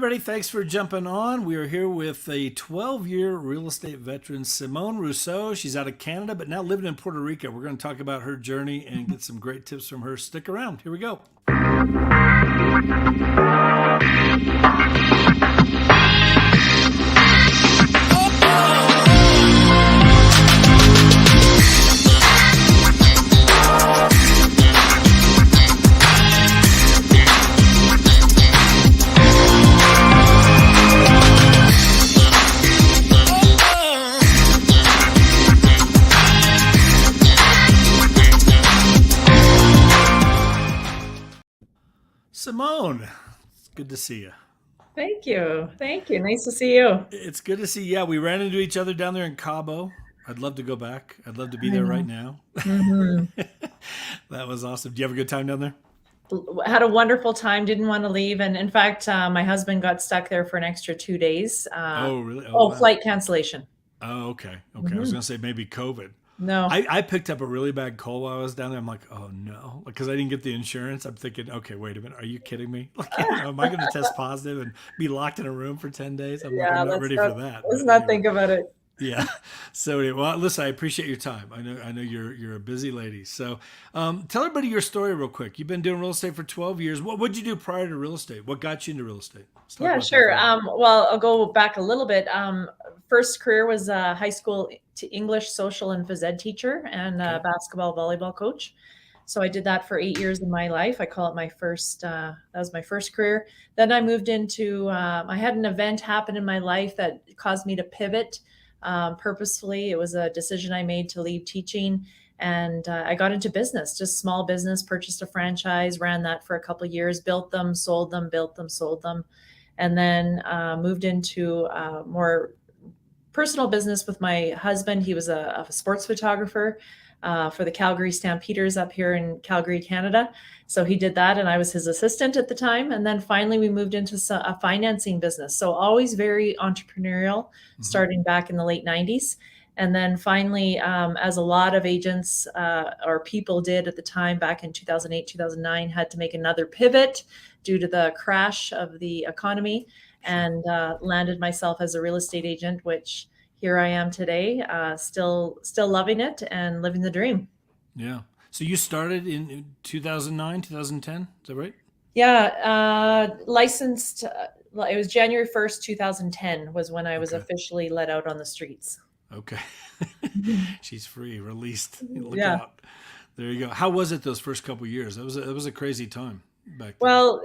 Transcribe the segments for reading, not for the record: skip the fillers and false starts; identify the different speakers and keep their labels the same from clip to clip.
Speaker 1: everybody. Thanks for jumping on. We are here with a 12-year real estate veteran, Simone Rousseau. She's out of Canada, but now living in Puerto Rico. We're going to talk about her journey and get some great tips from her. Stick around. Here we go. Simone, it's good to see you.
Speaker 2: Thank you. Thank you. Nice to see you.
Speaker 1: It's good to see you. Yeah, we ran into each other down there in Cabo. I'd love to go back. I'd love to be
Speaker 2: I
Speaker 1: there right
Speaker 2: know.
Speaker 1: now.
Speaker 2: hmm
Speaker 1: That was awesome. Do you have a good time down there?
Speaker 2: Had a wonderful time. Didn't want to leave, and in fact, my husband got stuck there for an extra 2 days.
Speaker 1: Oh, really? Oh,
Speaker 2: Oh,
Speaker 1: wow.
Speaker 2: flight cancellation.
Speaker 1: Oh, okay. Okay. I was
Speaker 2: hmm
Speaker 1: going to say maybe COVID.
Speaker 2: No.
Speaker 1: I picked up a really bad cold while I was down there. I'm like, oh no, because I didn't get the insurance. I'm thinking, okay, wait a minute, are you kidding me? Like, am I going to test positive and be locked in a room for 10 days? I'm like, I'm
Speaker 2: Yeah.
Speaker 1: not
Speaker 2: Let's
Speaker 1: ready
Speaker 2: not.
Speaker 1: for that.
Speaker 2: Let's
Speaker 1: But
Speaker 2: not
Speaker 1: anyway,
Speaker 2: think about it.
Speaker 1: yeah. So anyway, well, listen, I appreciate your time. I know you're a busy lady. So tell everybody your story real quick. You've been doing real estate for 12 years. What did you do prior to real estate? What got you into real estate? Let's talk
Speaker 2: Yeah,
Speaker 1: about that
Speaker 2: sure.
Speaker 1: for a minute.
Speaker 2: Well, I'll go back a little bit. First career was a high school to English, social, and phys ed teacher and a
Speaker 1: Okay.
Speaker 2: basketball, volleyball coach. So I did that for 8 years in my life. I call it my first. That was my first career. Then I moved into. I had an event happen in my life that caused me to pivot purposefully. It was a decision I made to leave teaching, and I got into business, just small business. Purchased a franchise, ran that for a couple of years, built them, sold them, built them, sold them, and then moved into more personal business with my husband. He was a sports photographer for the Calgary Stampeders up here in Calgary, Canada. So he did that, and I was his assistant at the time. And then finally, we moved into a financing business. So always very entrepreneurial,
Speaker 1: Hmm.
Speaker 2: starting back in the late 90s. And then finally, as a lot of agents or people did at the time back in 2008, 2009, had to make another pivot due to the crash of the economy
Speaker 1: Sure.
Speaker 2: and landed myself as a real estate agent, which here I am today, still loving it and living the dream.
Speaker 1: Yeah. So you started in 2009, 2010. Is that right?
Speaker 2: Yeah, licensed. It was January 1st, 2010 was when I was
Speaker 1: Okay.
Speaker 2: officially let out on the streets.
Speaker 1: Okay.
Speaker 2: Mhm.
Speaker 1: She's free, released. Look
Speaker 2: Yeah.
Speaker 1: out. There you go. How was it those first couple years? That was a crazy time back then.
Speaker 2: Well,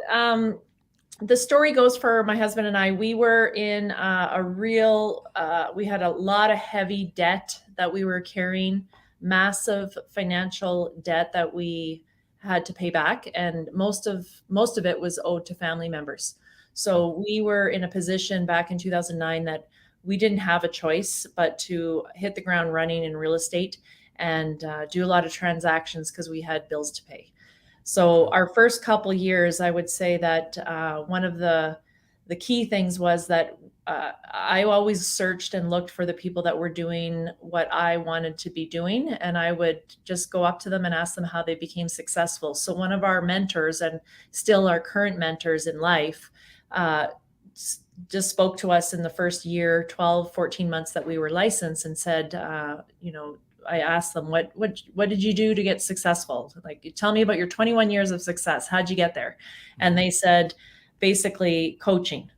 Speaker 2: the story goes for my husband and I. We were in we had a lot of heavy debt that we were carrying, massive financial debt that we had to pay back, and most of it was owed to family members.
Speaker 1: Okay.
Speaker 2: So we were in a position back in 2009 that we didn't have a choice but to hit the ground running in real estate and do a lot of transactions because we had bills to pay. So
Speaker 1: Okay.
Speaker 2: our first couple years, I would say that one of the key things was that I always searched and looked for the people that were doing what I wanted to be doing, and I would just go up to them and ask them how they became successful. So one of our mentors, and still our current mentors in life, uh, just spoke to us in the first year, 12, 14 months that we were licensed, and said, I asked them, what did you do to get successful? Like, tell me about your 21 years of success. How'd you get there? And
Speaker 1: Hmm.
Speaker 2: they said, basically, coaching,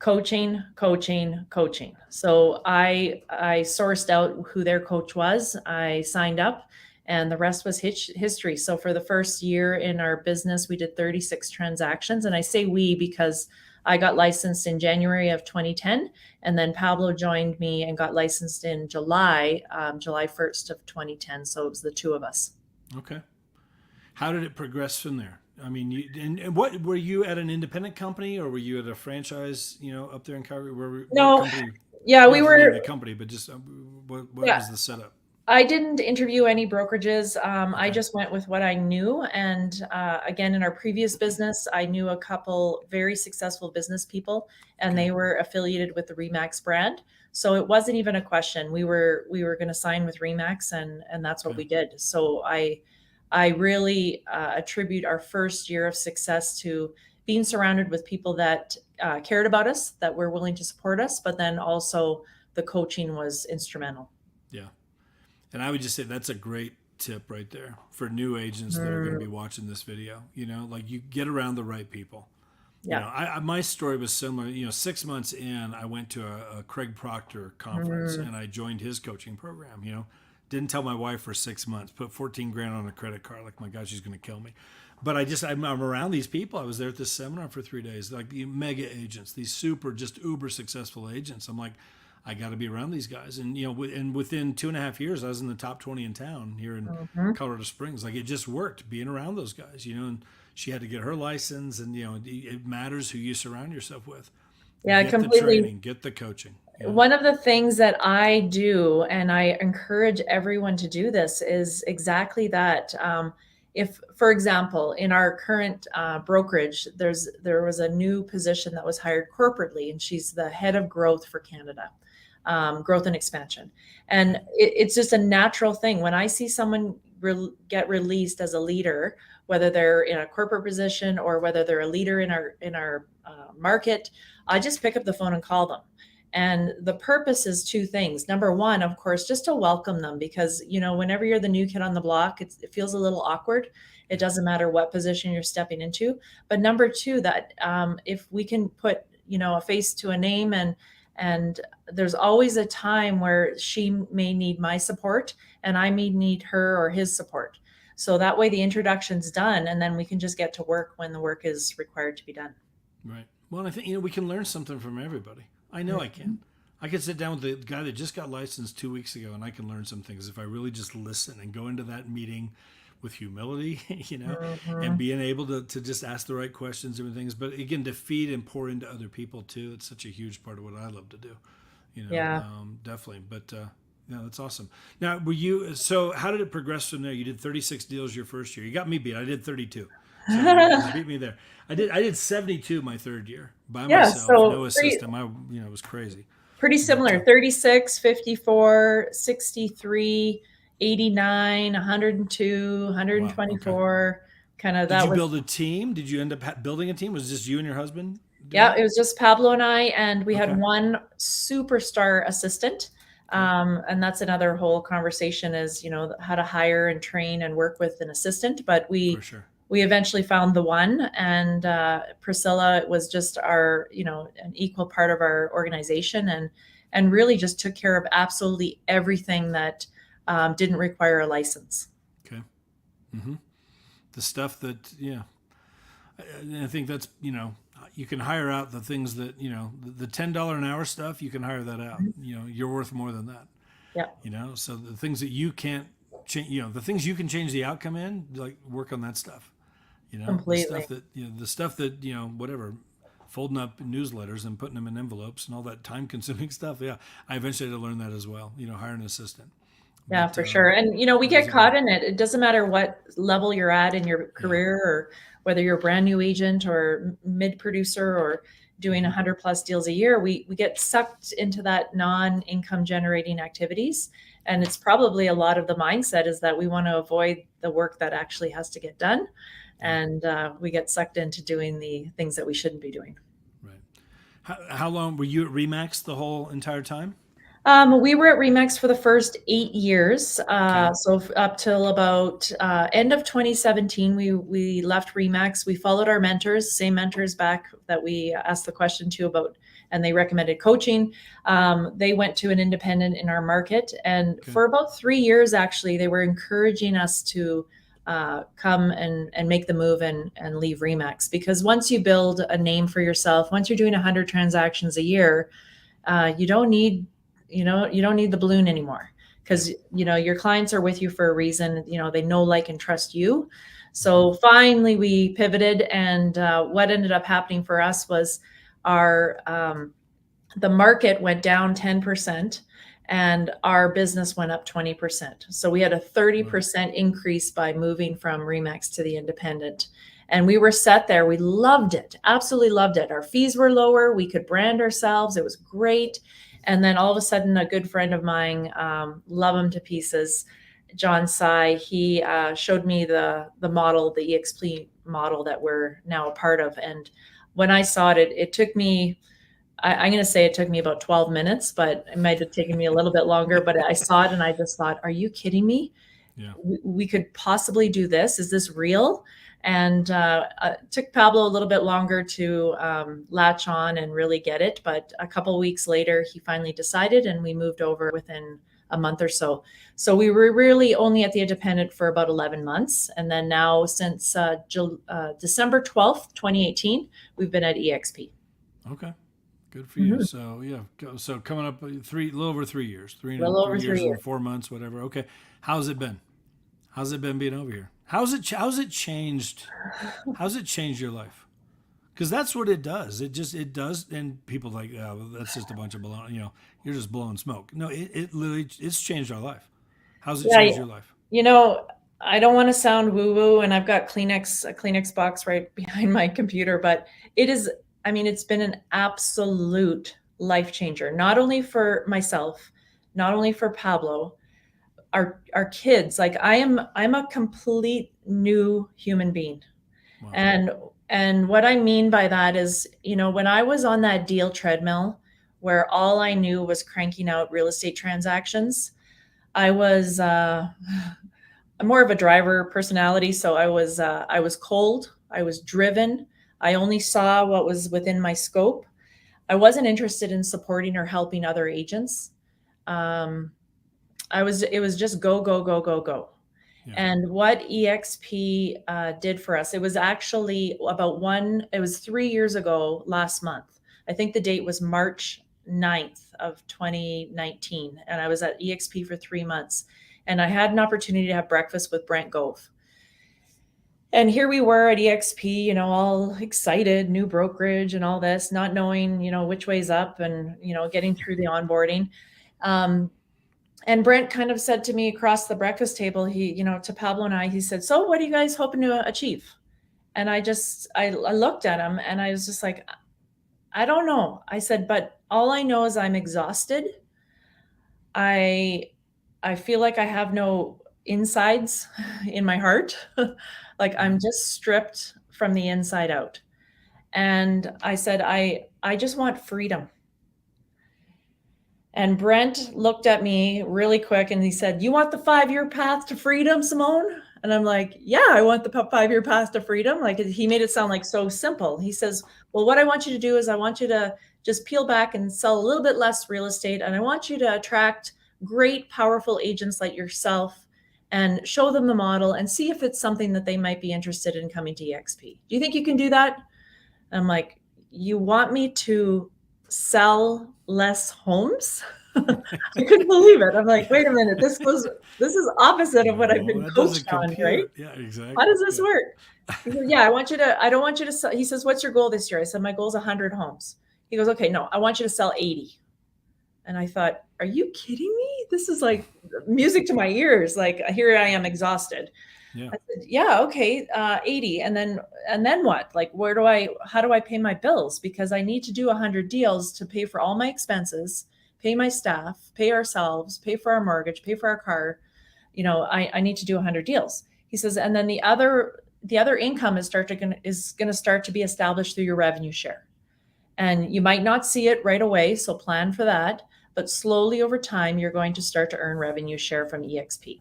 Speaker 2: coaching, coaching, coaching. So I sourced out who their coach was. I signed up, and the rest was history. So for the first year in our business, we did 36 transactions, and I say we because I got licensed in January of 2010, and then Pablo joined me and got licensed in July 1st of 2010. So it was the two of us.
Speaker 1: Okay. How did it progress from there? I mean, and what were you at an independent company or were you at a franchise? Up there in Calgary. What
Speaker 2: No,
Speaker 1: company?
Speaker 2: yeah,
Speaker 1: You don't
Speaker 2: we
Speaker 1: have to name
Speaker 2: were.
Speaker 1: the company, but just what
Speaker 2: Yeah,
Speaker 1: was the setup?
Speaker 2: I didn't interview any brokerages. I
Speaker 1: Okay.
Speaker 2: just went with what I knew. And again, in our previous business, I knew a couple very successful business people, and
Speaker 1: Okay.
Speaker 2: they were affiliated with the REMAX brand. So it wasn't even a question. We were going to sign with REMAX, and that's what
Speaker 1: Okay.
Speaker 2: we did. So I really attribute our first year of success to being surrounded with people that cared about us, that were willing to support us, but then also the coaching was instrumental.
Speaker 1: Yeah. And I would just say that's a great tip right there for new agents that are going to be watching this video. Like you get around the right people.
Speaker 2: Yeah.
Speaker 1: My story was similar. 6 months in, I went to a Craig Proctor conference and I joined his coaching program. Didn't tell my wife for 6 months, put 14 grand on a credit card. Like, my God, she's going to kill me. But I'm around these people. I was there at this seminar for 3 days, like the mega agents, these super, just uber successful agents. I'm like, I got to be around these guys. And, and within 2.5 years, I was in the top 20 in town here in Colorado Springs. Like, it just worked being around those guys, and she had to get her license, and, it matters who you surround yourself with.
Speaker 2: Yeah,
Speaker 1: get
Speaker 2: completely.
Speaker 1: the training, get the coaching.
Speaker 2: One of the things that I do, and I encourage everyone to do this, is exactly that. If, for example, in our current brokerage, there was a new position that was hired corporately, and she's the head of growth for Canada, growth and expansion. And it's just a natural thing. When I see someone get released as a leader, whether they're in a corporate position or whether they're a leader in our market, I just pick up the phone and call them. And the purpose is two things. Number one, of course, just to welcome them, because, whenever you're the new kid on the block, it feels a little awkward. It doesn't matter what position you're stepping into. But number two, that if we can put, a face to a name, and there's always a time where she may need my support and I may need her or his support. So that way the introduction's done, and then we can just get to work when the work is required to be done.
Speaker 1: Right. Well, I think, we can learn something from everybody. I know I can. I can sit down with the guy that just got licensed 2 weeks ago, and I can learn some things if I really just listen and go into that meeting with humility, and being able to just ask the right questions and things. But again, to feed and pour into other people too, it's such a huge part of what I love to do. Definitely. But yeah, that's awesome. Now, so how did it progress from there? You did 36 deals your first year. You got me beat. I did 32. So you beat me there. I did 72 my third year by myself,
Speaker 2: so
Speaker 1: no assistant. It was crazy.
Speaker 2: Pretty similar. 36, 54, 63, 89, 102, 124. Wow, okay. Kind of that.
Speaker 1: Did you build a team? Did you end up building a team? Was it just you and your husband?
Speaker 2: Yeah, it was just Pablo and I, and we had one superstar assistant. And that's another whole conversation, is, how to hire and train and work with an assistant. But we eventually found the one, and Priscilla was just our, an equal part of our organization, and really just took care of absolutely everything that didn't require a license.
Speaker 1: Okay. Mm-hmm. The stuff that, I think that's, you can hire out the things that, the $10 an hour stuff, you can hire that out. You're worth more than that.
Speaker 2: Yeah.
Speaker 1: So the things that you can't change, the things you can change the outcome in, like, work on that stuff.
Speaker 2: Completely.
Speaker 1: The stuff that, whatever, folding up newsletters and putting them in envelopes and all that time consuming stuff. Yeah. I eventually had to learn that as well, hire an assistant.
Speaker 2: Yeah, for sure. And, we get caught in it. It doesn't matter what level you're at in your career, or whether you're a brand new agent or mid producer or doing 100 plus deals a year, we get sucked into that non-income generating activities. And it's probably a lot of the mindset is that we want to avoid the work that actually has to get done. And we get sucked into doing the things that we shouldn't be doing.
Speaker 1: Right. How long were you at REMAX the whole entire time?
Speaker 2: We were at REMAX for the first 8 years. So up till about end of 2017, we left REMAX. We followed our mentors, same mentors back that we asked the question to about, and they recommended coaching. They went to an independent in our market. And for about 3 years, actually, they were encouraging us to come and make the move and leave REMAX. Because once you build a name for yourself, once you're doing 100 transactions a year, you don't need the balloon anymore, because, your clients are with you for a reason. They know, like, and trust you. So finally we pivoted, and what ended up happening for us was the market went down 10% and our business went up 20%. So we had a 30% increase by moving from REMAX to the independent. And we were set there. We loved it. Absolutely loved it. Our fees were lower. We could brand ourselves. It was great. And then all of a sudden, a good friend of mine, love him to pieces, John Sy, he showed me the model, the eXp model that we're now a part of. And when I saw it, it took me, I'm going to say it took me about 12 minutes, but it might have taken me a little bit longer. But I saw it and I just thought, are you kidding me?
Speaker 1: Yeah.
Speaker 2: We could possibly do this. Is this real? And it took Pablo a little bit longer to latch on and really get it. But a couple of weeks later, he finally decided, and we moved over within a month or so. So we were really only at the independent for about 11 months. And then now, since December 12th, 2018, we've been at eXp.
Speaker 1: Okay. Good for you. So yeah, so coming up a little over 3 years,
Speaker 2: A little over 3
Speaker 1: 3 years
Speaker 2: years.
Speaker 1: and 4 months, whatever. Okay, how's it been? How's it been being over here? How's it changed? How's it changed your life? Because that's what it does. It does, and people like, oh, well, that's just a bunch of baloney. You're just blowing smoke. No, it literally it's changed our life. How's it changed
Speaker 2: Yeah,
Speaker 1: your life?
Speaker 2: you know, I don't want to sound woo woo, and I've got a Kleenex box right behind my computer, but it is, I mean, it's been an absolute life changer, not only for myself, not only for Pablo, our kids. Like I'm a complete new human being.
Speaker 1: Wow.
Speaker 2: And what I mean by that is, when I was on that deal treadmill where all I knew was cranking out real estate transactions, I was I'm more of a driver personality, so I was cold, I was driven. I only saw what was within my scope. I wasn't interested in supporting or helping other agents. Um, it was just go, go, go, go, go.
Speaker 1: Yeah.
Speaker 2: And what eXp did for us, it was actually it was 3 years ago last month. I think the date was March 9th of 2019. And I was at eXp for 3 months. And I had an opportunity to have breakfast with Brent Gove. And here we were at eXp, all excited, new brokerage and all this, not knowing, which way's up and, getting through the onboarding. And Brent kind of said to me across the breakfast table, to Pablo and I, he said, "So what are you guys hoping to achieve?" And I looked at him and I was just like, "I don't know." I said, "But all I know is I'm exhausted. I I feel like I have no insides in my heart. Like I'm just stripped from the inside out." And I said, I just want freedom." And Brent looked at me really quick and he said, "You want the 5-year path to freedom, Simone?" And I'm like, "Yeah, I want the 5-year path to freedom." Like he made it sound like so simple. He says, "Well, what I want you to do is I want you to just peel back and sell a little bit less real estate. And I want you to attract great, powerful agents like yourself and show them the model and see if it's something that they might be interested in coming to eXp. Do you think you can do that?" I'm like, "You want me to sell less homes?" I couldn't believe it. I'm like, "Wait a minute, this is opposite of what I've
Speaker 1: No,
Speaker 2: been
Speaker 1: that doesn't
Speaker 2: coached on, right?
Speaker 1: compute. Yeah,
Speaker 2: How
Speaker 1: exactly.
Speaker 2: does this
Speaker 1: Yeah.
Speaker 2: work?" He said, "Yeah, I don't want you to sell." He says, "What's your goal this year?" I said, "My goal is 100 homes." He goes, "Okay, no, I want you to sell 80." And I thought, "Are you kidding me? This is like music to my ears. Like here I am exhausted."
Speaker 1: Yeah.
Speaker 2: I said, "Yeah, okay, 80. And then what? Like, how do I pay my bills? Because I need to do 100 deals to pay for all my expenses, pay my staff, pay ourselves, pay for our mortgage, pay for our car. I need to do 100 deals." He says, "And then the other income is going to start to be established through your revenue share. And you might not see it right away, so plan for that. But slowly over time, you're going to start to earn revenue share from eXp.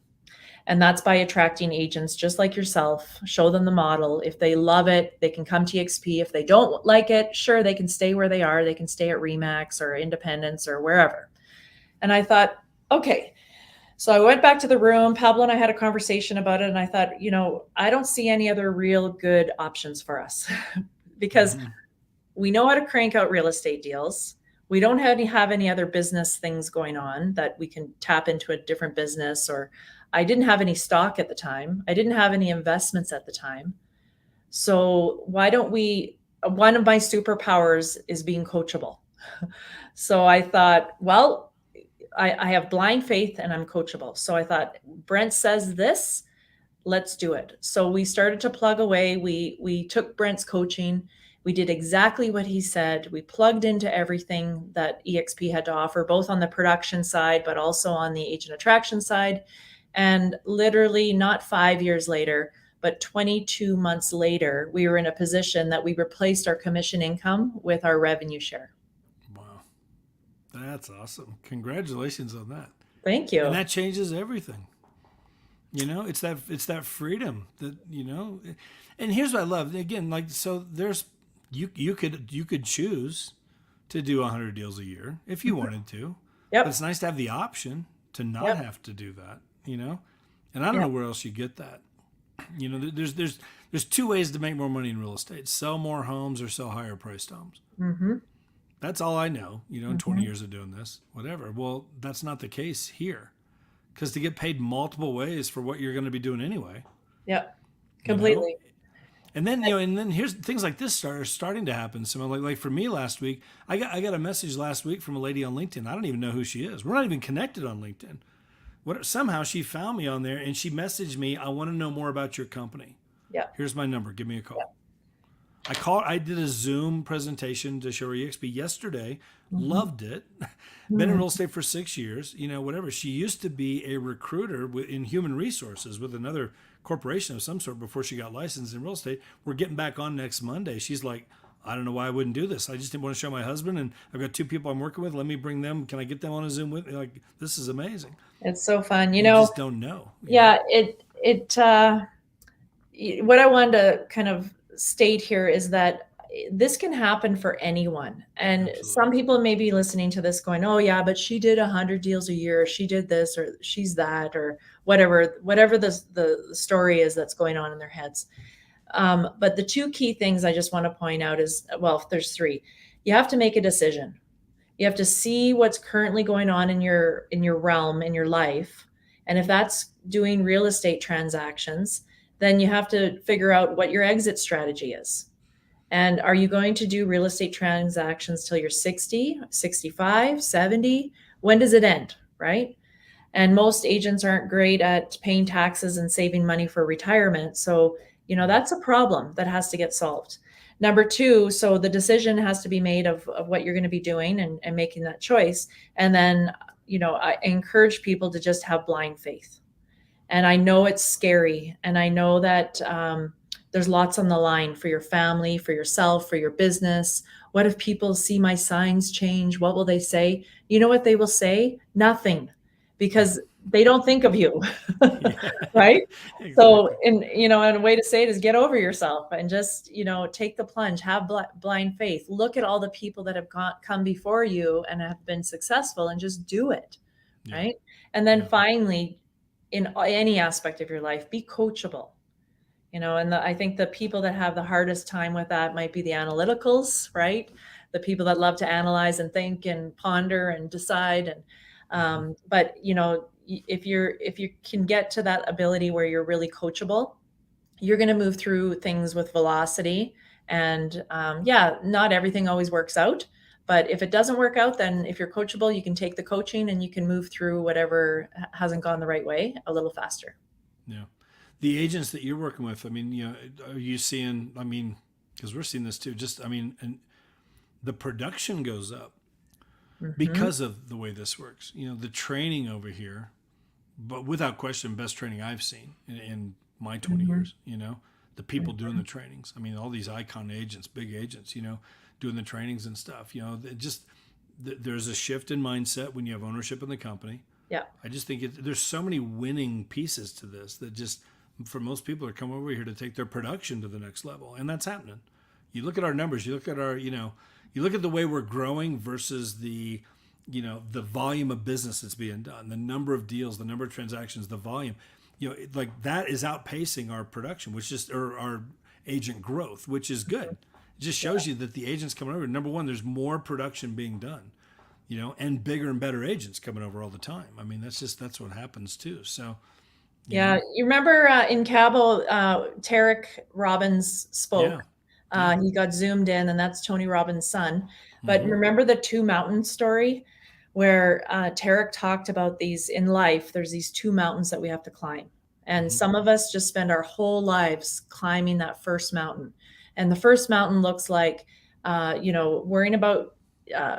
Speaker 2: And that's by attracting agents just like yourself, show them the model. If they love it, they can come to eXp. If they don't like it, sure, they can stay where they are. They can stay at REMAX or Independence or wherever." And I thought, okay. So I went back to the room. Pablo and I had a conversation about it. And I thought, I don't see any other real good options for us because
Speaker 1: Hmm.
Speaker 2: we know how to crank out real estate deals. We don't have any other business things going on that we can tap into a different business. Or I didn't have any stock at the time. I didn't have any investments at the time. So why don't one of my superpowers is being coachable. So I thought, well, I have blind faith and I'm coachable. So I thought, Brent says this, let's do it. So we started to plug away. We took Brent's coaching. We did exactly what he said. We plugged into everything that eXp had to offer, both on the production side, but also on the agent attraction side. And literally not 5 years later, but 22 months later, we were in a position that we replaced our commission income with our revenue share.
Speaker 1: Wow. That's awesome. Congratulations on that.
Speaker 2: Thank
Speaker 1: And
Speaker 2: you.
Speaker 1: that changes everything. It's that freedom that, and here's what I love. Again, like, so there's, you could choose to do 100 deals a year if you wanted to, but
Speaker 2: Yep.
Speaker 1: it's nice to have the option to not
Speaker 2: Yep.
Speaker 1: have to do that. And I don't know
Speaker 2: Yep.
Speaker 1: where else you get that. There's two ways to make more money in real estate: sell more homes or sell higher priced homes.
Speaker 2: Mm-hmm.
Speaker 1: That's all I know, in 20
Speaker 2: Mm-hmm.
Speaker 1: years of doing this, whatever. Well, that's not the case here, because to get paid multiple ways for what you're going to be doing anyway,
Speaker 2: Yep.
Speaker 1: you know.
Speaker 2: Completely.
Speaker 1: And then here's things like this are starting to happen. So like for me last week, I got a message last week from a lady on LinkedIn. I don't even know who she is. We're not even connected on LinkedIn. Somehow she found me on there and she messaged me, "I want to know more about your company.
Speaker 2: Yep.
Speaker 1: Here's my number. Give me a call."
Speaker 2: Yep.
Speaker 1: I did a Zoom presentation to show her eXp yesterday.
Speaker 2: Mm-hmm.
Speaker 1: Loved it. Been in
Speaker 2: Mm-hmm.
Speaker 1: real estate for 6 years. Whatever. She used to be a recruiter in human resources with another corporation of some sort before she got licensed in real estate. We're getting back on next Monday. She's like, "I don't know why I wouldn't do this. I just didn't want to show my husband, and I've got two people I'm working with. Let me bring them. Can I get them on a Zoom with me?" Like, this is amazing.
Speaker 2: It's so fun.
Speaker 1: You just don't know.
Speaker 2: Yeah, what I wanted to kind of state here is that this can happen for anyone. And
Speaker 1: Absolutely.
Speaker 2: some people may be listening to this going, "Oh yeah, but she did 100 deals a year. She did this or she's that," or whatever the story is that's going on in their heads. But the two key things I just want to point out is, well, there's three. You have to make a decision. You have to see what's currently going on in your realm, in your life. And if that's doing real estate transactions, then you have to figure out what your exit strategy is. And are you going to do real estate transactions till you're 60, 65, 70? When does it end, right? And most agents aren't great at paying taxes and saving money for retirement. So, that's a problem that has to get solved. Number two, so the decision has to be made of what you're going to be doing and making that choice. And then, I encourage people to just have blind faith. And I know it's scary. And I know that there's lots on the line for your family, for yourself, for your business. What if people see my signs change? What will they say? You know what they will say? Nothing, because they don't think of you.
Speaker 1: Yeah.
Speaker 2: Right? So,
Speaker 1: Exactly.
Speaker 2: and a way to say it is get over yourself and just, take the plunge, have blind faith, look at all the people that have come before you and have been successful and just do it.
Speaker 1: Yeah.
Speaker 2: Right. And then
Speaker 1: Yeah.
Speaker 2: finally, in any aspect of your life, be coachable. And I think the people that have the hardest time with that might be the analyticals, right? The people that love to analyze and think and ponder and decide. And
Speaker 1: Hmm.
Speaker 2: but if you can get to that ability where you're really coachable, you're going to move through things with velocity. And yeah, not everything always works out. But if it doesn't work out, then if you're coachable, you can take the coaching and you can move through whatever hasn't gone the right way a little faster.
Speaker 1: Yeah. The agents that you're working with, I mean, are you seeing, I mean, because we're seeing this too, just, I mean, and the production goes up
Speaker 2: Hmm.
Speaker 1: because of the way this works. The training over here, but without question, best training I've seen in my 20
Speaker 2: Hmm.
Speaker 1: years, the people doing the trainings. I mean, all these icon agents, big agents, doing the trainings and stuff, there's a shift in mindset when you have ownership in the company.
Speaker 2: Yeah.
Speaker 1: I just think there's so many winning pieces to this that just, for most people, are coming over here to take their production to the next level, and that's happening. You look at our numbers. You look at you look at the way we're growing versus the volume of business that's being done, the number of deals, the number of transactions, the volume. Like that is outpacing our production, which is or our agent growth, which is good. It just shows you that the agents coming over. Number one, there's more production being done, and bigger and better agents coming over all the time. I mean, that's what happens too. So, you
Speaker 2: Yeah,
Speaker 1: know,
Speaker 2: you remember in Cabo, Tarek Robbins spoke.
Speaker 1: yeah, yeah,
Speaker 2: He got zoomed in, and that's Tony Robbins' son. But
Speaker 1: mm-hmm,
Speaker 2: remember the two mountains story, where Tarek talked about these in life. There's these two mountains that we have to climb, and
Speaker 1: mm-hmm,
Speaker 2: some of us just spend our whole lives climbing that first mountain. And the first mountain looks like, worrying about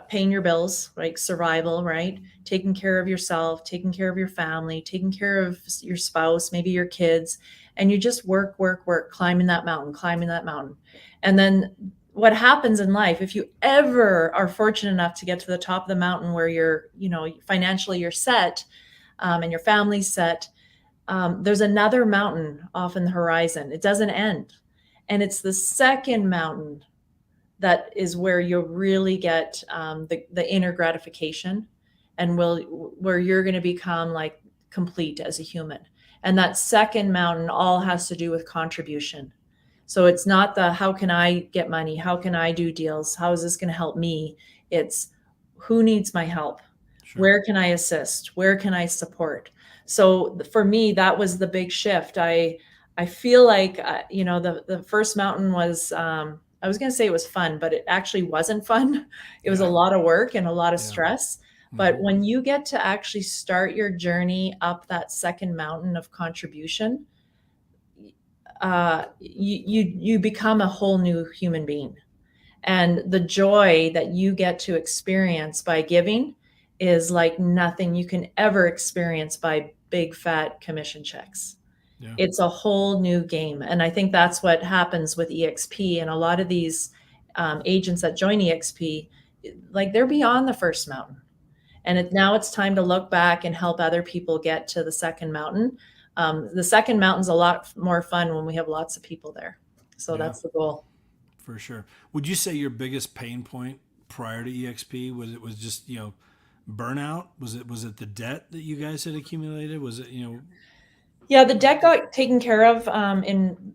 Speaker 2: paying your bills, like survival, right? Taking care of yourself, taking care of your family, taking care of your spouse, maybe your kids, and you just work, work, work, climbing that mountain, climbing that mountain. And then what happens in life, if you ever are fortunate enough to get to the top of the mountain where you're, financially you're set, and your family's set, there's another mountain off in the horizon. It doesn't end. And it's the second mountain that is where you'll really get the inner gratification, and where you're going to become like complete as a human. And that second mountain all has to do with contribution. So it's not the how can I get money? How can I do deals? How is this going to help me? It's who needs my help?
Speaker 1: Sure.
Speaker 2: Where can I assist? Where can I support? So for me, that was the big shift. I feel like the first mountain was I was going to say it was fun, but it actually wasn't fun. It was a
Speaker 1: Yeah.
Speaker 2: lot of work and a lot of
Speaker 1: Yeah.
Speaker 2: stress. But when you get to actually start your journey up that second mountain of contribution, you become a whole new human being. And the joy that you get to experience by giving is like nothing you can ever experience by big fat commission checks.
Speaker 1: Yeah.
Speaker 2: It's a whole new game. And I think that's what happens with eXp. And a lot of these agents that join eXp, like they're beyond the first mountain. And now it's time to look back and help other people get to the second mountain. The second mountain's a lot more fun when we have lots of people there. So
Speaker 1: Yeah.
Speaker 2: that's the goal.
Speaker 1: For sure. Would you say your biggest pain point prior to EXP was just burnout? Was it the debt that you guys had accumulated? Was it
Speaker 2: Yeah, the debt got taken care of in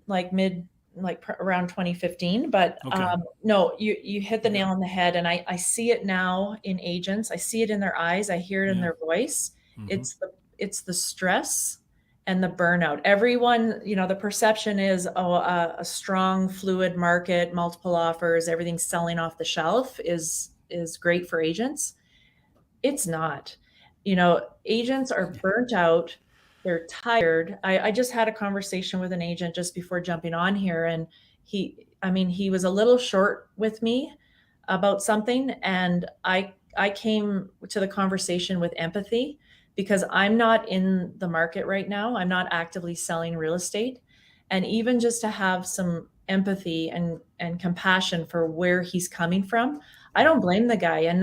Speaker 2: around 2015. But
Speaker 1: Okay.
Speaker 2: no, you hit the
Speaker 1: Yeah.
Speaker 2: nail on the head, and I see it now in agents. I see it in their eyes. I hear it in
Speaker 1: Yeah.
Speaker 2: their voice.
Speaker 1: Mm-hmm.
Speaker 2: It's the stress and the burnout. Everyone, the perception is, oh, a strong, fluid market, multiple offers, everything's selling off the shelf is great for agents. It's not. Agents are burnt out. They're tired. I just had a conversation with an agent just before jumping on here, and he was a little short with me about something, and I came to the conversation with empathy because I'm not in the market right now. I'm not actively selling real estate, and even just to have some empathy and compassion for where he's coming from, I don't blame the guy. And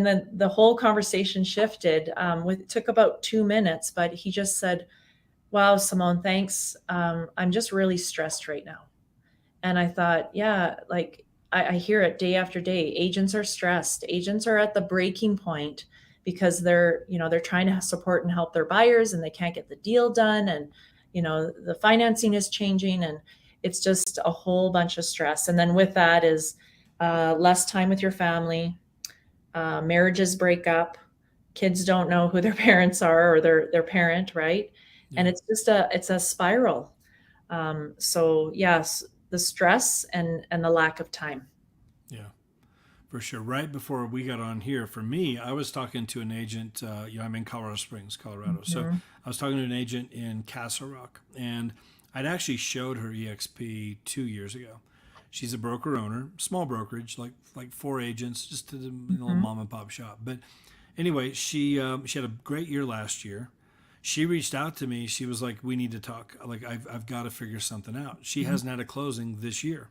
Speaker 2: then the whole conversation shifted. It took about 2 minutes, but he just said, "Wow, Simone, thanks. I'm just really stressed right now." And I thought, yeah, like I hear it day after day. Agents are stressed. Agents are at the breaking point because they're trying to support and help their buyers, and they can't get the deal done, and the financing is changing, and it's just a whole bunch of stress. And then with that is less time with your family. Marriages break up, kids don't know who their parents are or their parent, right? And
Speaker 1: Yeah.
Speaker 2: it's a spiral. So yes, the stress and the lack of time.
Speaker 1: Yeah. For sure. Right before we got on here, for me, I was talking to an agent. I'm in Colorado Springs, Colorado. So
Speaker 2: Mhm.
Speaker 1: I was talking to an agent in Castle Rock, and I'd actually showed her EXP 2 years ago. She's a broker owner, small brokerage, like four agents, just a little
Speaker 2: Mhm.
Speaker 1: mom and pop shop. But anyway, she had a great year last year. She reached out to me. She was like, "We need to talk. Like, I've got to figure something out." She
Speaker 2: Mhm.
Speaker 1: hasn't had a closing this year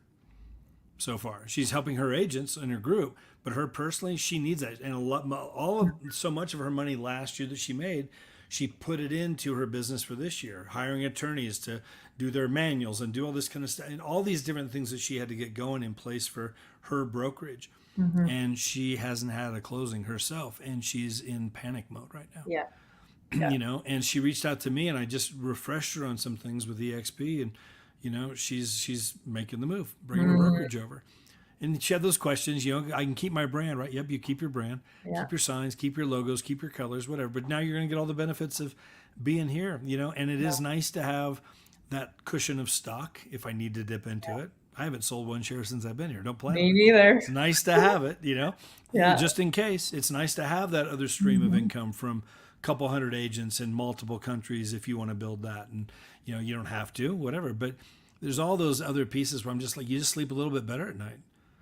Speaker 1: so far. She's helping her agents in her group, but her personally, she needs that. And so much of her money last year that she made, she put it into her business for this year, hiring attorneys to do their manuals and do all this kind of stuff, and all these different things that she had to get going in place for her brokerage.
Speaker 2: Mhm.
Speaker 1: And she hasn't had a closing herself, and she's in panic mode right now.
Speaker 2: Yeah. Yeah.
Speaker 1: And she reached out to me, and I just refreshed her on some things with EXP, and she's making the move, bringing her
Speaker 2: Mm,
Speaker 1: brokerage over. And she had those questions, I can keep my brand, right? Yep, you keep your brand,
Speaker 2: yeah.
Speaker 1: keep your signs, keep your logos, keep your colors, whatever. But now you're going to get all the benefits of being here, and it is nice to have that cushion of stock if I need to dip into it. I haven't sold one share since I've been here. Don't plan
Speaker 2: Me
Speaker 1: on it.
Speaker 2: neither.
Speaker 1: It's nice to have it,
Speaker 2: Yeah.
Speaker 1: just in case. It's nice to have that other stream of
Speaker 2: Mhm.
Speaker 1: income from a couple hundred agents in multiple countries if you want to build that. And, you don't have to, whatever. But there's all those other pieces where I'm just like, you just sleep a little bit better at night.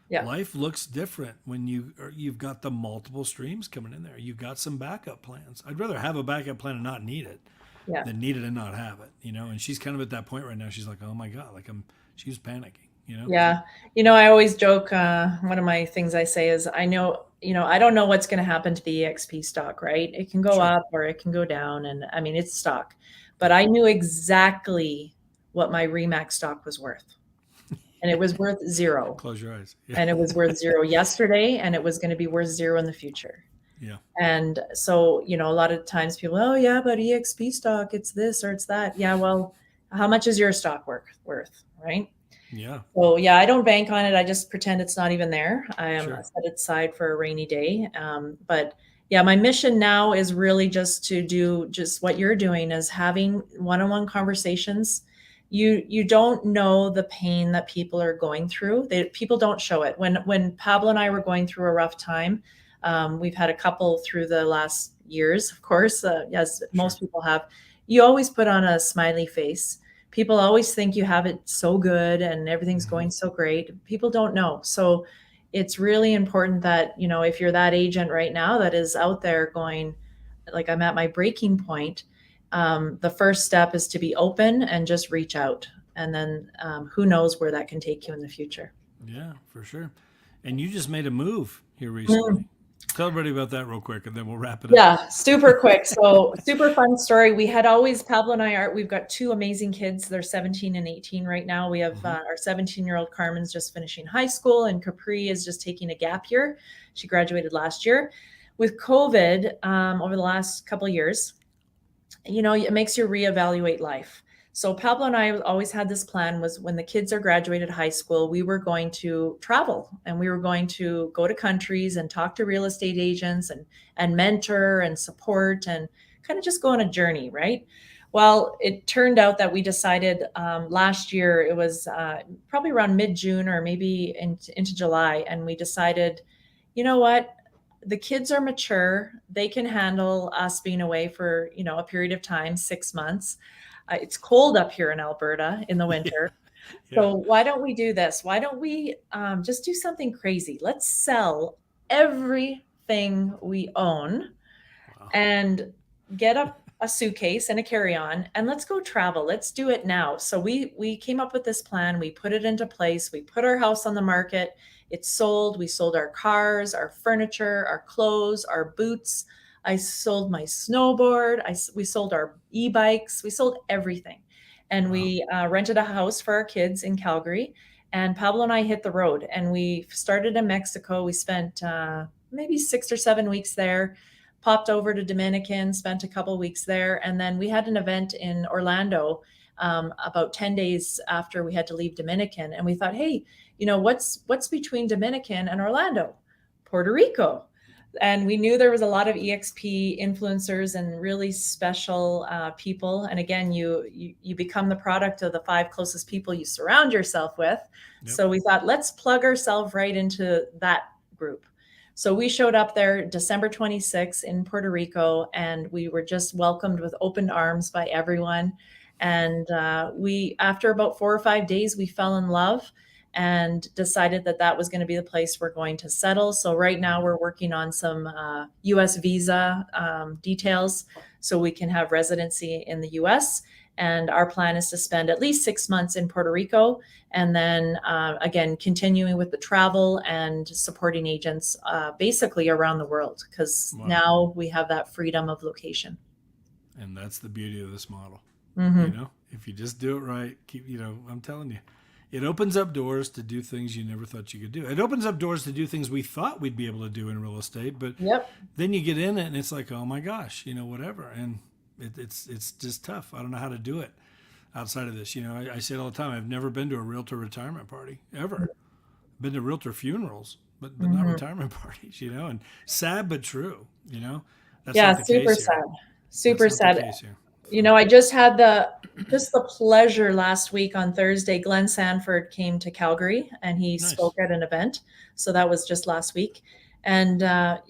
Speaker 2: Yeah.
Speaker 1: Life looks different when you've got the multiple streams coming in there. You've got some backup plans. I'd rather have a backup plan and not need it
Speaker 2: Yeah.
Speaker 1: than need it and not have it, you know. And she's kind of at that point right now. She's like, oh my god, like she's panicking, you know.
Speaker 2: Yeah. I always joke, one of my things I say is I know, I don't know what's going to happen to the eXp stock, right? It can go
Speaker 1: Sure.
Speaker 2: up or it can go down. And I mean, it's stock, but
Speaker 1: Yeah.
Speaker 2: I knew exactly what my REMAX stock was worth. And it was worth zero.
Speaker 1: Close your eyes. Yeah.
Speaker 2: And it was worth zero yesterday, and it was going to be worth zero in the future.
Speaker 1: Yeah.
Speaker 2: And so, a lot of times people, oh yeah, but eXp stock, it's this or it's that. Yeah, well, how much is your stock worth, right?
Speaker 1: Yeah.
Speaker 2: So yeah, I don't bank on it. I just pretend it's not even there. I
Speaker 1: Sure.
Speaker 2: set it aside for a rainy day. But yeah, my mission now is really just to do just what you're doing, is having one-on-one conversations. You don't know the pain that people are going through. People don't show it. When Pablo and I were going through a rough time, we've had a couple through the last years, of course, as most people have. You always put on a smiley face. People always think you have it so good and everything's going so great. People don't know. So it's really important that, if you're that agent right now that is out there going, like, I'm at my breaking point, the first step is to be open and just reach out. And then who knows where that can take you in the future.
Speaker 1: Yeah, for sure. And you just made a move here recently. Tell everybody about that real quick, and then we'll wrap it up.
Speaker 2: Yeah, super quick. So super fun story. We had always, Pablo and I we've got two amazing kids. They're 17 and 18 right now. We have our 17-year-old Carmen's just finishing high school, and Capri is just taking a gap year. She graduated last year. With COVID, over the last couple of years, it makes you reevaluate life. So Pablo and I always had this plan, was when the kids are graduated high school, we were going to travel, and we were going to go to countries and talk to real estate agents and mentor and support and kind of just go on a journey, right? Well, it turned out that we decided last year, it was probably around mid-June or maybe into July, and we decided, you know what? The kids are mature. They can handle us being away for, a period of time, 6 months. It's cold up here in Alberta in the winter.
Speaker 1: Yeah.
Speaker 2: So why don't we do this? Why don't we just do something crazy? Let's sell everything we own and get a suitcase and a carry-on, and let's go travel. Let's do it now. So we came up with this plan. We put it into place. We put our house on the market. It sold. We sold our cars, our furniture, our clothes, our boots. I sold my snowboard. We sold our e-bikes. We sold everything. And we rented a house for our kids in Calgary. And Pablo and I hit the road, and we started in Mexico. We spent maybe 6 or 7 weeks there, popped over to Dominican, spent a couple of weeks there. And then we had an event in Orlando about 10 days after we had to leave Dominican. And we thought, hey, what's between Dominican and Orlando? Puerto Rico. And we knew there was a lot of eXp influencers and really special people. And again, you become the product of the 5 closest people you surround yourself with. Yep. So we thought, let's plug ourselves right into that group. So we showed up there December 26th in Puerto Rico, and we were just welcomed with open arms by everyone. And after about 4 or 5 days, we fell in love and decided that was going to be the place we're going to settle. So right now we're working on some US visa details so we can have residency in the US. And our plan is to spend at least 6 months in Puerto Rico, and then again, continuing with the travel and supporting agents basically around the world, because now we have that freedom of location.
Speaker 1: And that's the beauty of this model.
Speaker 2: Mm-hmm.
Speaker 1: If you just do it right, I'm telling you, it opens up doors to do things you never thought you could do. It opens up doors to do things we thought we'd be able to do in real estate, but then you get in it and it's like, oh my gosh, whatever. And it's just tough. I don't know how to do it outside of this. I say it all the time. I've never been to a realtor retirement party ever. I've been to realtor funerals, but not retirement parties, and sad, but true, That's
Speaker 2: super sad. Super sad.
Speaker 1: So.
Speaker 2: I just had the pleasure last week on Thursday. Glenn Sanford came to Calgary and he spoke at an event. So that was just last week. And I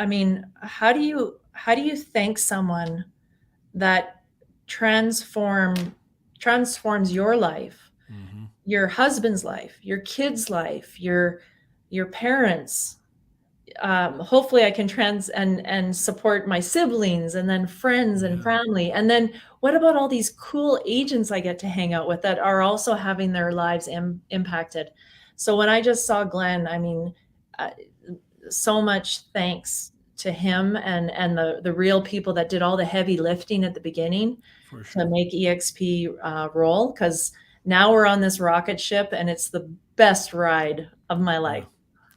Speaker 2: mean, how do you thank someone that transforms your life? your husband's life, your kids' life, your parents. Hopefully I can and support my siblings and then friends and
Speaker 1: Yeah,
Speaker 2: family. And then what about all these cool agents I get to hang out with that are also having their lives impacted? So when I just saw Glenn, I mean, uh, so much thanks to him and the real people that did all the heavy lifting at the beginning
Speaker 1: for
Speaker 2: to
Speaker 1: sure.
Speaker 2: make EXP roll, because now we're on this rocket ship and it's the best ride of my
Speaker 1: Yeah,
Speaker 2: life.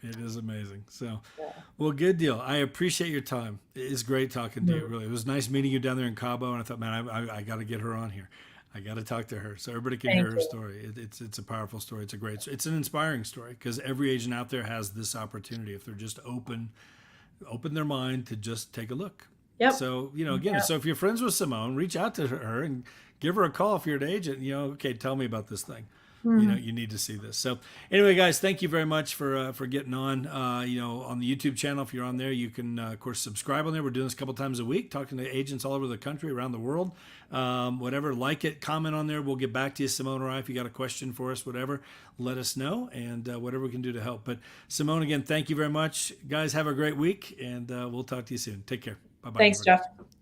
Speaker 1: it is amazing. So,
Speaker 2: Yeah.
Speaker 1: well, good deal. I appreciate your time. It's great talking to you.
Speaker 2: Mhm.
Speaker 1: Really, it was nice meeting you down there in Cabo, and I thought, man, I got to get her on here. I got to talk to her so everybody can hear
Speaker 2: Thank
Speaker 1: her
Speaker 2: you.
Speaker 1: story. It's a powerful story. It's an inspiring story because every agent out there has this opportunity if they're just open their mind to just take a look.
Speaker 2: Yep.
Speaker 1: So, again,
Speaker 2: Yeah.
Speaker 1: so if you're friends with Simone, reach out to her and give her a call if you're an agent. Okay, tell me about this thing.
Speaker 2: Mhm.
Speaker 1: You need to see this. So, anyway, guys, thank you very much for getting on. On the YouTube channel, if you're on there, you can of course subscribe on there. We're doing this a couple times a week, talking to agents all over the country, around the world. Whatever, like it, comment on there. We'll get back to you, Simone or I. If you got a question for us, whatever, let us know, and whatever we can do to help. But Simone, again, thank you very much, guys. Have a great week, and we'll talk to you soon. Take care. Bye bye,
Speaker 2: Thanks,
Speaker 1: everybody.
Speaker 2: Jeff.